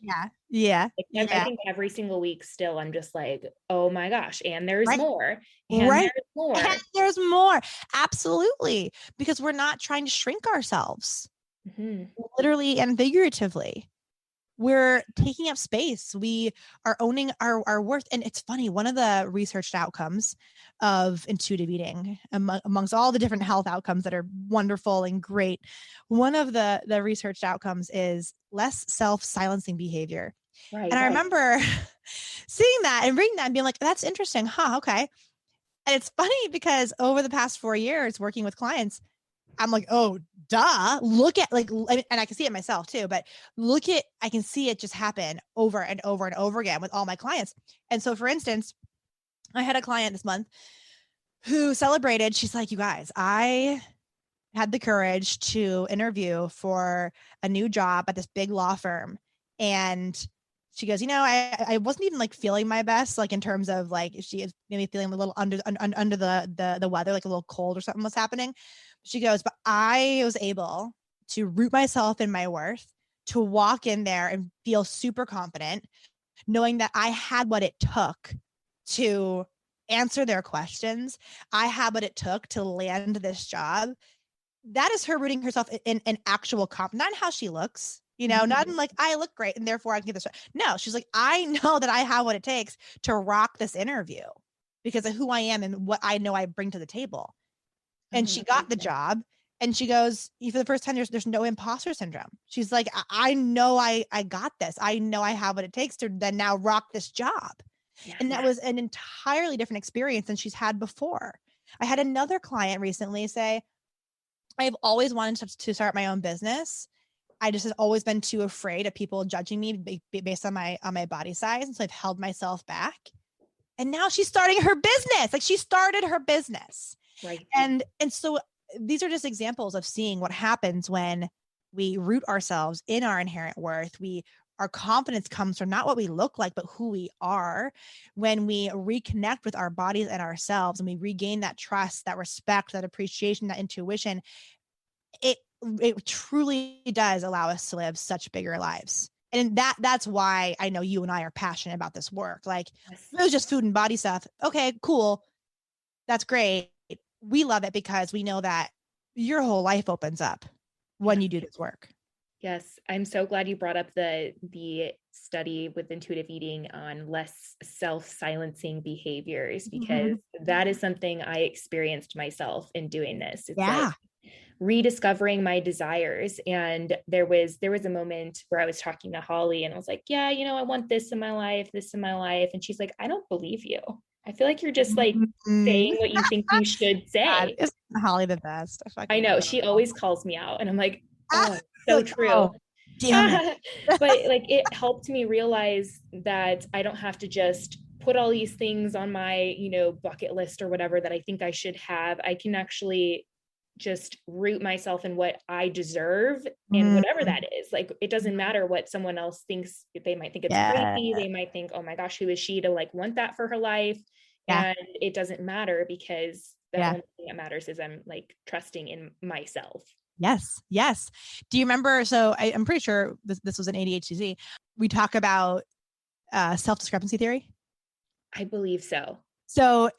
yeah. I think every single week still I'm just like, oh my gosh, and there's more. And there's more. And there's more. Absolutely. Because we're not trying to shrink ourselves. Literally and figuratively. We're taking up space. We are owning our worth. And it's funny, one of the researched outcomes of intuitive eating, amongst all the different health outcomes that are wonderful and great, one of the researched outcomes is less self-silencing behavior. Right. And I remember seeing that and reading that and being like, that's interesting. Huh? Okay. And it's funny because over the past 4 years working with clients, I'm like, oh, duh. Look at and I can see it myself too, but I can see it just happen over and over and over again with all my clients. And so for instance, I had a client this month who celebrated. She's like, you guys, I had the courage to interview for a new job at this big law firm. And she goes, I wasn't even like feeling my best, like in terms of like, she is maybe feeling a little under the weather, like a little cold or something was happening. She goes, but I was able to root myself in my worth, to walk in there and feel super confident, knowing that I had what it took to answer their questions. I had what it took to land this job. That is her rooting herself in actual confidence, not in how she looks, not in like, I look great and therefore I can get this. No, she's like, I know that I have what it takes to rock this interview because of who I am and what I know I bring to the table. And she got the job, and she goes, for the first time, there's no imposter syndrome. She's like, I know I got this. I know I have what it takes to then now rock this job. Yeah, and that was an entirely different experience than she's had before. I had another client recently say, I've always wanted to start my own business. I just have always been too afraid of people judging me based on my body size. And so I've held myself back. And now she's starting her business. Like she started her business. Right. And so these are just examples of seeing what happens when we root ourselves in our inherent worth. Our confidence comes from not what we look like, but who we are. When we reconnect with our bodies and ourselves and we regain that trust, that respect, that appreciation, that intuition, it truly does allow us to live such bigger lives. And that's why I know you and I are passionate about this work. Like Yes. it was just food and body stuff. Okay, cool. That's great. We love it because we know that your whole life opens up when you do this work. Yes. I'm so glad you brought up the study with intuitive eating on less self-silencing behaviors, because that is something I experienced myself in doing this. It's like rediscovering my desires. And there was a moment where I was talking to Holly and I was like, yeah, I want this in my life. And she's like, I don't believe you. I feel like you're just like saying what you think you should say. God, isn't Holly the best? I know. She always calls me out and I'm like, oh, so true. Oh, damn it. But like it helped me realize that I don't have to just put all these things on my, bucket list or whatever that I think I should have. I can actually just root myself in what I deserve and whatever that is. Like, it doesn't matter what someone else thinks. They might think it's crazy. They might think, oh my gosh, who is she to like want that for her life? And it doesn't matter, because the only thing that matters is I'm like trusting in myself. Yes. Yes. Do you remember? So I'm pretty sure this was an ADHD. We talk about self-discrepancy theory. I believe so. So,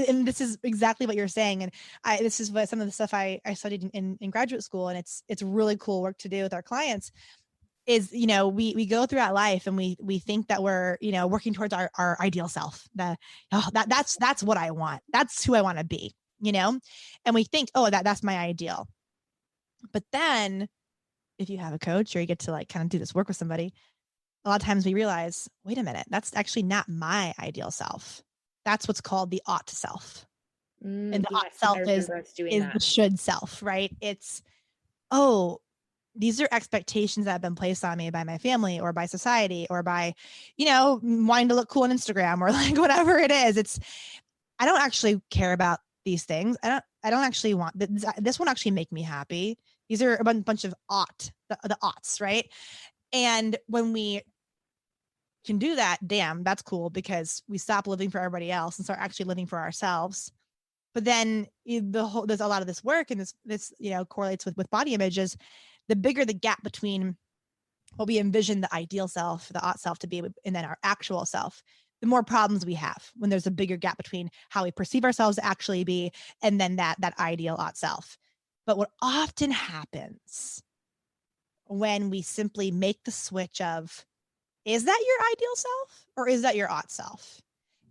and this is exactly what you're saying. And this is what some of the stuff I studied in graduate school, and it's really cool work to do with our clients is, we go throughout life and we think that we're, working towards our ideal self. That's what I want. That's who I want to be, and we think, oh, that's my ideal. But then if you have a coach or you get to like kind of do this work with somebody, a lot of times we realize, wait a minute, that's actually not my ideal self. That's what's called the ought self. And the ought self is the should self, right? It's, oh, these are expectations that have been placed on me by my family or by society or by, wanting to look cool on Instagram or like whatever it is. I don't actually care about these things. I don't actually want this won't actually make me happy. These are a bunch of the oughts, right? And when we can do that, damn, that's cool, because we stop living for everybody else and start actually living for ourselves. But then there's a lot of this work, and this correlates with body images. The bigger the gap between what we envision the ideal self, the ought self to be, and then our actual self, the more problems we have when there's a bigger gap between how we perceive ourselves to actually be and then that ideal ought self. But what often happens when we simply make the switch of, is that your ideal self or is that your ought self?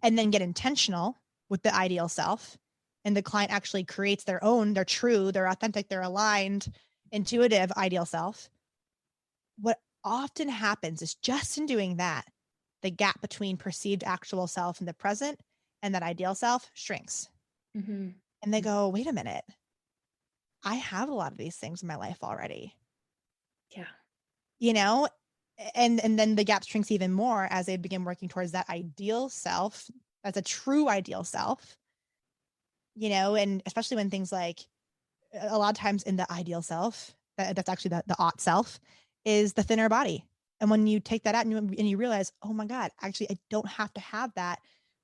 And then get intentional with the ideal self, and the client actually creates their own, their true, their authentic, their aligned, intuitive ideal self. What often happens is, just in doing that, the gap between perceived actual self in the present and that ideal self shrinks. And they go, wait a minute, I have a lot of these things in my life already. Yeah. And then the gap shrinks even more as they begin working towards that ideal self. That's a true ideal self, and especially when things like, a lot of times in the ideal self, that's actually the ought self, is the thinner body. And when you take that out and you realize, oh my God, actually, I don't have to have that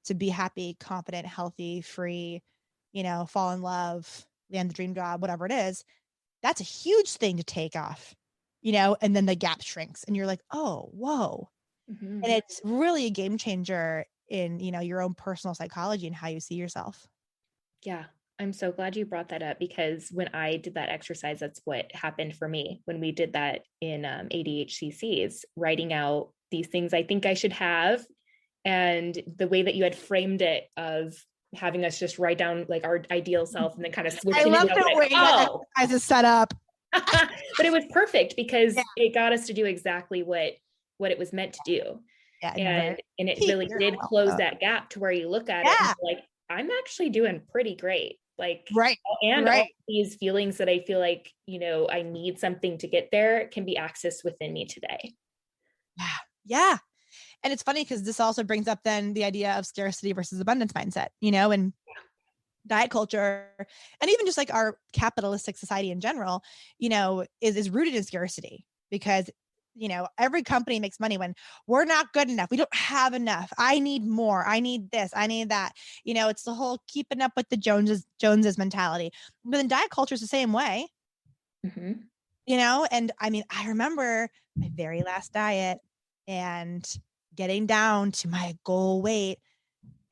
to be happy, confident, healthy, free, fall in love, land the dream job, whatever it is. That's a huge thing to take off, and then the gap shrinks and you're like, oh, whoa. And it's really a game changer in, your own personal psychology and how you see yourself. Yeah. I'm so glad you brought that up, because when I did that exercise, that's what happened for me when we did that in ADHCCs, writing out these things I think I should have. And the way that you had framed it, of having us just write down like our ideal self and then kind of switching it. I love the way that exercise is set up. But it was perfect, because it got us to do exactly what it was meant to do. Yeah, and it really did close that gap to where you look at it and you're like, I'm actually doing pretty great. Like, right. and Right. all these feelings that I feel like, you know, I need something to get there can be accessed within me today. Yeah. Yeah. And it's funny because this also brings up then the idea of scarcity versus abundance mindset, you know, and diet culture, and even just like our capitalistic society in general, you know, is rooted in scarcity because, you know, every company makes money when we're not good enough. We don't have enough. I need more. I need this. I need that. You know, it's the whole keeping up with the Joneses mentality. But then diet culture is the same way, you know? And I mean, I remember my very last diet and getting down to my goal weight,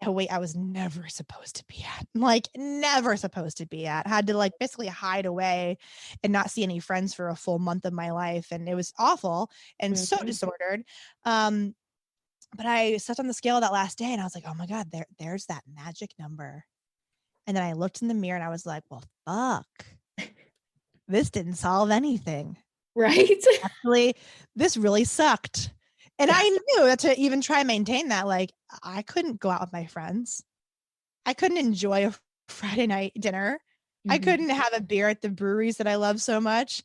a weight I was never supposed to be at, like never supposed to be at. Had to like basically hide away and not see any friends for a full month of my life. And it was awful and so disordered. But I sat on the scale that last day and I was like, oh my God, there's that magic number. And then I looked in the mirror and I was like, well, fuck, this didn't solve anything. Right. Actually, this really sucked. And I knew that to even try and maintain that, like, I couldn't go out with my friends. I couldn't enjoy a Friday night dinner. I couldn't have a beer at the breweries that I love so much.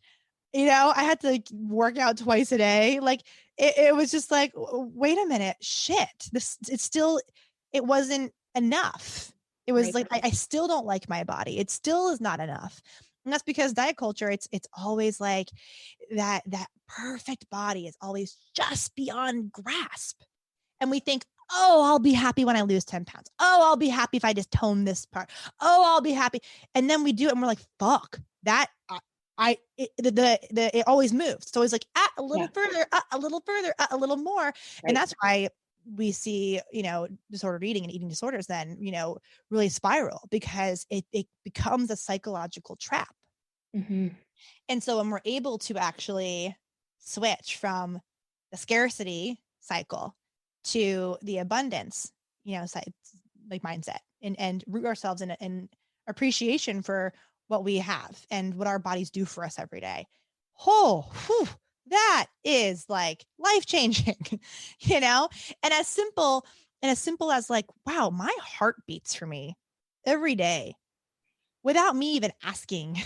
You know, I had to like, work out twice a day. Like, it was just like, wait a minute, shit. It wasn't enough. It was like, I still don't like my body. It still is not enough. And that's because diet culture, it's always like that perfect body is always just beyond grasp. And we think, oh, I'll be happy when I lose 10 pounds. Oh, I'll be happy if I just tone this part. Oh, I'll be happy. And then we do it and we're like, fuck, that it always moves. So it's like a little further, a little further, a little more. Right. And that's why we see, you know, disordered eating and eating disorders then, you know, really spiral because it becomes a psychological trap. And so when we're able to actually switch from the scarcity cycle to the abundance, you know, like mindset and root ourselves in appreciation for what we have and what our bodies do for us every day. Oh, whew, that is like life-changing, you know? And as simple as like, wow, my heart beats for me every day without me even asking.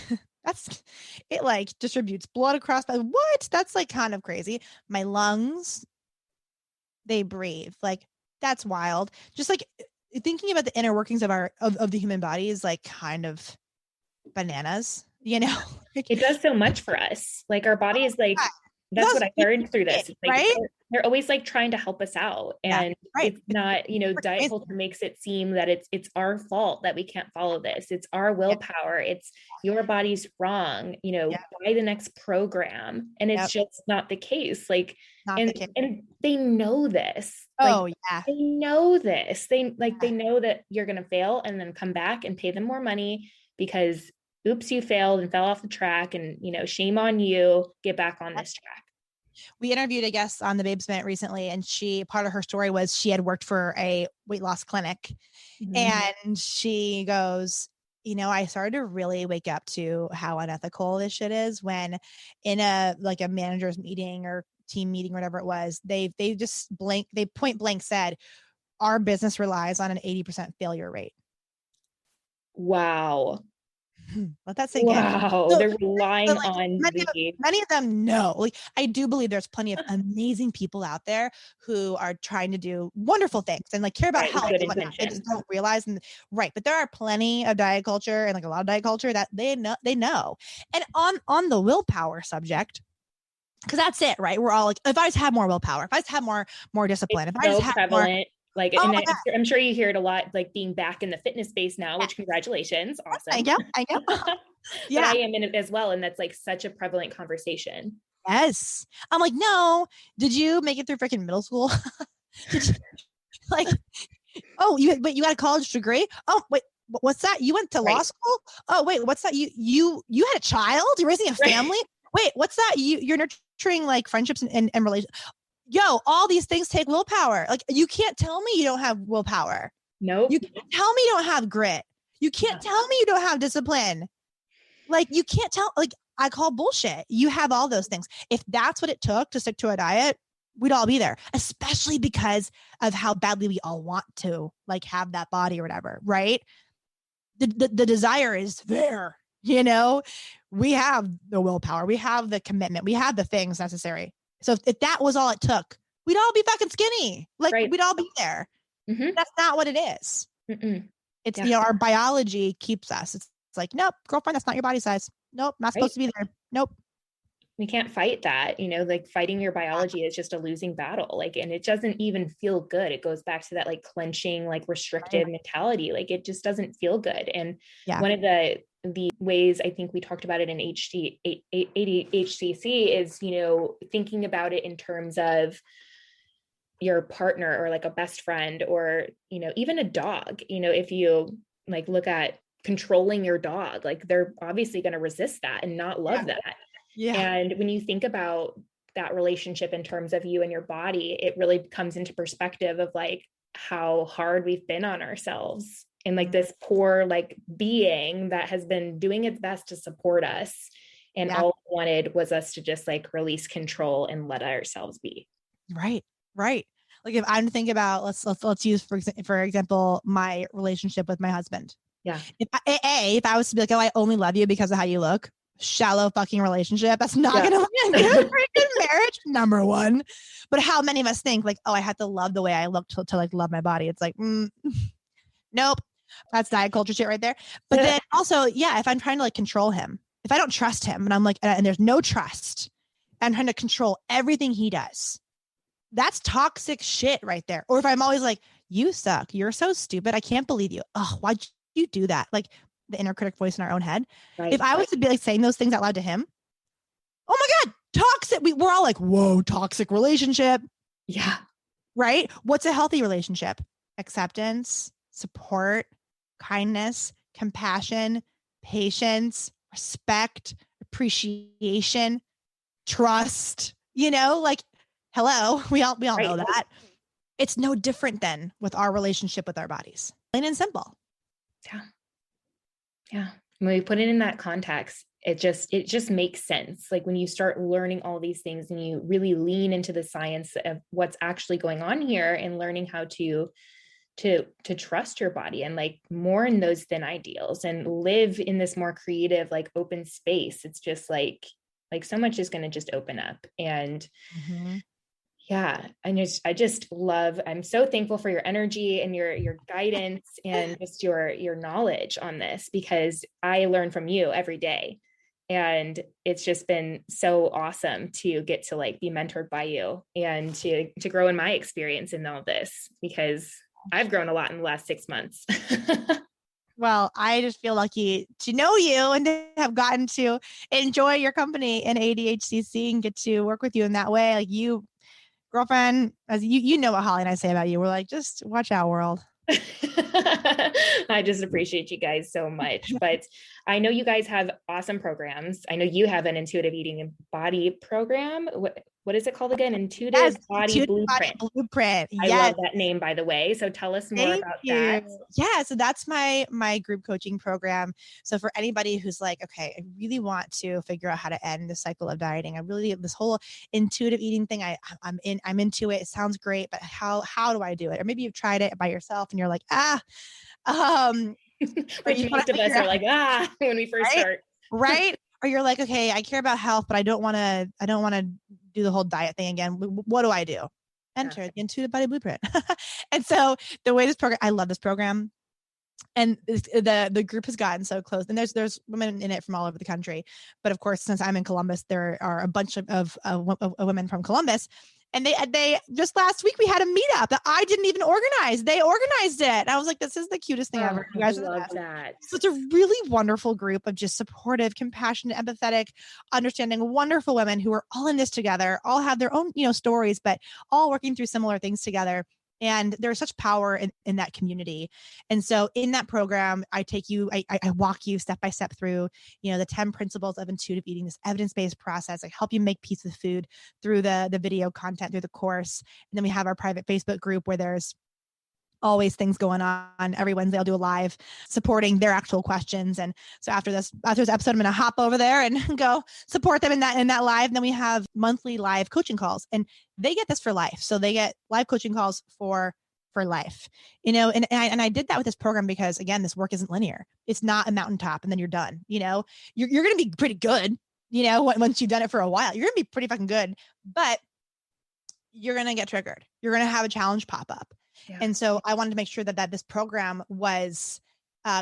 It like distributes blood across my, what? That's like kind of crazy. My lungs, they breathe. Like, that's wild. Just like thinking about the inner workings of the human body is like kind of bananas, you know. Like, it does so much for us. Like our body is like, that's what I learned through this. Like, right? They're always like trying to help us out. And it's not, you know, diet culture makes it seem that it's our fault that we can't follow this. It's our willpower. It's your body's wrong, you know, buy the next program. And it's just not the case. Like, and they know this. Oh, like, they know this. They know that you're going to fail and then come back and pay them more money because oops, you failed and fell off the track and, you know, shame on you, get back on this track. We interviewed a guest on the Babes Minute recently, and part of her story was she had worked for a weight loss clinic. And she goes, you know, I started to really wake up to how unethical this shit is when in a manager's meeting or team meeting, whatever it was, they point blank said, our business relies on an 80% failure rate. Wow. Let that sink in. Wow, they're relying on many of them know. Like, I do believe there's plenty of amazing people out there who are trying to do wonderful things and like care about health. They just don't realize. But there are plenty of diet culture and like a lot of diet culture that they know. And on the willpower subject, because that's it, right? We're all like, if I just have more willpower, if I just have more discipline, if I just have prevalent. Like, I'm sure you hear it a lot, like being back in the fitness space now, which congratulations. Awesome. I know. Yeah. But I am in it as well. And that's like such a prevalent conversation. Yes. I'm like, no, did you make it through freaking middle school? Did you, like, oh, you got a college degree? Oh, wait, what's that? You went to law school? Oh, wait, what's that? You had a child? You're raising a family? Wait, what's that? You're nurturing like friendships and relationships. Yo, all these things take willpower. Like, you can't tell me you don't have willpower. Nope. You can't tell me you don't have grit. You can't tell me you don't have discipline. Like, you can't tell, like, I call bullshit. You have all those things. If that's what it took to stick to a diet, we'd all be there, especially because of how badly we all want to like have that body or whatever. Right. the desire is there, you know, we have the willpower, we have the commitment, we have the things necessary. So if that was all it took, we'd all be fucking skinny. Like we'd all be there. That's not what it is. It's, you know, our biology keeps us. It's like, nope, girlfriend, that's not your body size. Nope, not supposed to be there. Nope. We can't fight that, you know, like fighting your biology is just a losing battle. Like, and it doesn't even feel good. It goes back to that like clenching, like restrictive mentality. Like it just doesn't feel good. And one of the ways I think we talked about it in ADHCC is, you know, thinking about it in terms of your partner or like a best friend or, you know, even a dog. You know, if you like look at controlling your dog, like they're obviously going to resist that and not love that. And when you think about that relationship in terms of you and your body, it really comes into perspective of like how hard we've been on ourselves and like this poor like being that has been doing its best to support us. And all it wanted was us to just like release control and let ourselves be. Right. Like if I'm to think about, let's use for example, my relationship with my husband. If I was to be like, oh, I only love you because of how you look, shallow fucking relationship. That's not going to be a good freaking marriage. Number one. But how many of us think like, oh, I have to love the way I look to like love my body. It's like, nope. That's diet culture shit right there. But then also, if I'm trying to like control him, if I don't trust him and I'm like, and there's no trust, I'm trying to control everything he does. That's toxic shit right there. Or if I'm always like, you suck. You're so stupid. I can't believe you. Oh, why'd you do that? Like the inner critic voice in our own head. If I was to be like saying those things out loud to him, oh my God, toxic. We're all like, whoa, toxic relationship. Yeah. Right. What's a healthy relationship? Acceptance, support, kindness, compassion, patience, respect, appreciation, trust, you know, like, hello, we all know that. It's no different than with our relationship with our bodies. Plain and simple. Yeah. When we put it in that context, it just makes sense. Like when you start learning all these things and you really lean into the science of what's actually going on here and learning how to trust your body and like mourn those thin ideals and live in this more creative, like open space. It's just like so much is going to just open up. And I just love, I'm so thankful for your energy and your guidance and just your knowledge on this, because I learn from you every day. And it's just been so awesome to get to like be mentored by you and to grow in my experience in all this, because I've grown a lot in the last 6 months. Well, I just feel lucky to know you and to have gotten to enjoy your company in ADHCC and get to work with you in that way. Like you, girlfriend, as you know what Holly and I say about you. We're like, just watch out, world. I just appreciate you guys so much. But I know you guys have awesome programs. I know you have an intuitive eating and body program. What is it called again? Intuitive Body Blueprint. Blueprint. I love that name, by the way. So tell us more about that. Yeah. So that's my group coaching program. So for anybody who's like, okay, I really want to figure out how to end the cycle of dieting. This whole intuitive eating thing, I'm into it. It sounds great, but how do I do it? Or maybe you've tried it by yourself and you're like, which most of us are like, when we first start. Right. Or you're like, okay, I care about health, but I don't want to do the whole diet thing again. What do I do? Enter the Intuitive Body Blueprint. And so the way this program, I love this program. And the group has gotten so close, and there's women in it from all over the country. But of course, since I'm in Columbus, there are a bunch of women from Columbus. And they just last week we had a meetup that I didn't even organize. They organized it. And I was like, this is the cutest thing ever. You guys love that. So it's a really wonderful group of just supportive, compassionate, empathetic, understanding, wonderful women who are all in this together, all have their own, stories, but all working through similar things together. And there's such power in that community. And so in that program, I walk you step by step through, the 10 principles of intuitive eating, this evidence-based process. I help you make peace with food through the video content, through the course. And then we have our private Facebook group where there's always things going on. Every Wednesday I'll do a live supporting their actual questions. And so after this episode, I'm going to hop over there and go support them in that live. And then we have monthly live coaching calls, and they get this for life. So they get live coaching calls for for life, and I did that with this program because, again, this work isn't linear. It's not a mountaintop and then you're done. You're going to be pretty good, once you've done it for a while. You're going to be pretty fucking good, but you're going to get triggered. You're going to have a challenge pop up. Yeah. And so I wanted to make sure that this program was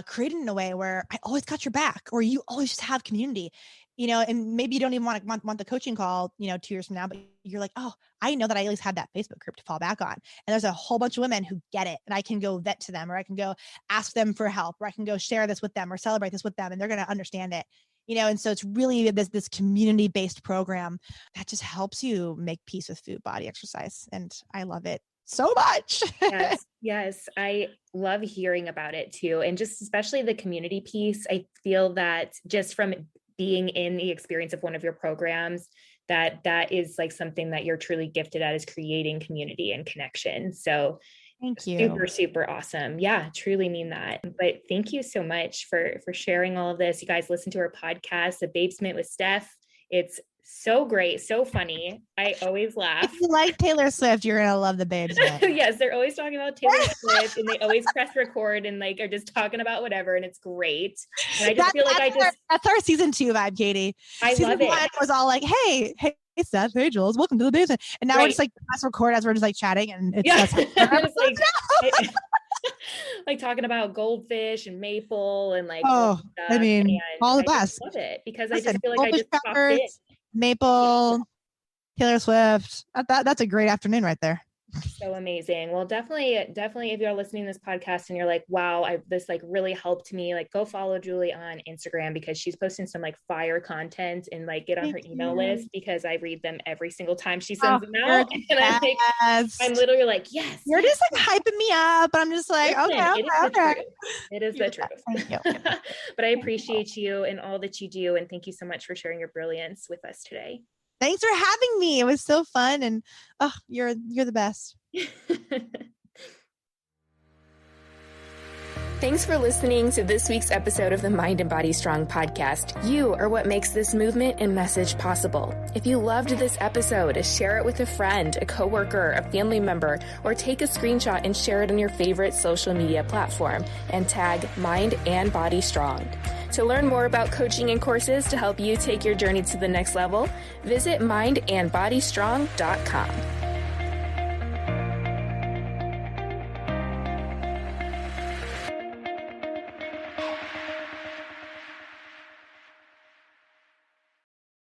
created in a way where I always got your back, or you always just have community, and maybe you don't even want the coaching call, 2 years from now, but you're like, oh, I know that I at least have that Facebook group to fall back on. And there's a whole bunch of women who get it, and I can go vet to them, or I can go ask them for help, or I can go share this with them or celebrate this with them, and they're going to understand it. And so it's really this community-based program that just helps you make peace with food, body, exercise. And I love it so much. Yes. I love hearing about it too. And just especially the community piece. I feel that just from being in the experience of one of your programs, that is like something that you're truly gifted at, is creating community and connection. So thank you. Super, super awesome. Yeah, truly mean that. But thank you so much for sharing all of this. You guys listen to our podcast, The Babesment with Steph. It's so great, so funny. I always laugh. If you like Taylor Swift, you're gonna love The Babesment. Yes, they're always talking about Taylor Swift, and they always press record and like are just talking about whatever, and it's great. And I just feel like that's our season 2 vibe, Katie. I love it. It was all like, hey, Steph, hey Jules, welcome to The Basement. And now we're just like press record as we're just like chatting, and it's just like talking about goldfish and maple and like all the best. I love it because I just feel like I just popped in. Maple, Taylor Swift. That's a great afternoon right there. So amazing. Well, definitely if you're listening to this podcast and you're like, wow, this like really helped me, like go follow Julie on Instagram, because she's posting some like fire content, and like get on her email list, because I read them every single time she sends them out. And I'm literally like, yes. You're just like hyping me up. I'm just like, okay. It is the truth. Thank you. But I appreciate you and all that you do. And thank you so much for sharing your brilliance with us today. Thanks for having me. It was so fun. And you're the best. Thanks for listening to this week's episode of the Mind and Body Strong podcast. You are what makes this movement and message possible. If you loved this episode, share it with a friend, a coworker, a family member, or take a screenshot and share it on your favorite social media platform and tag Mind and Body Strong. To learn more about coaching and courses to help you take your journey to the next level, visit mindandbodystrong.com.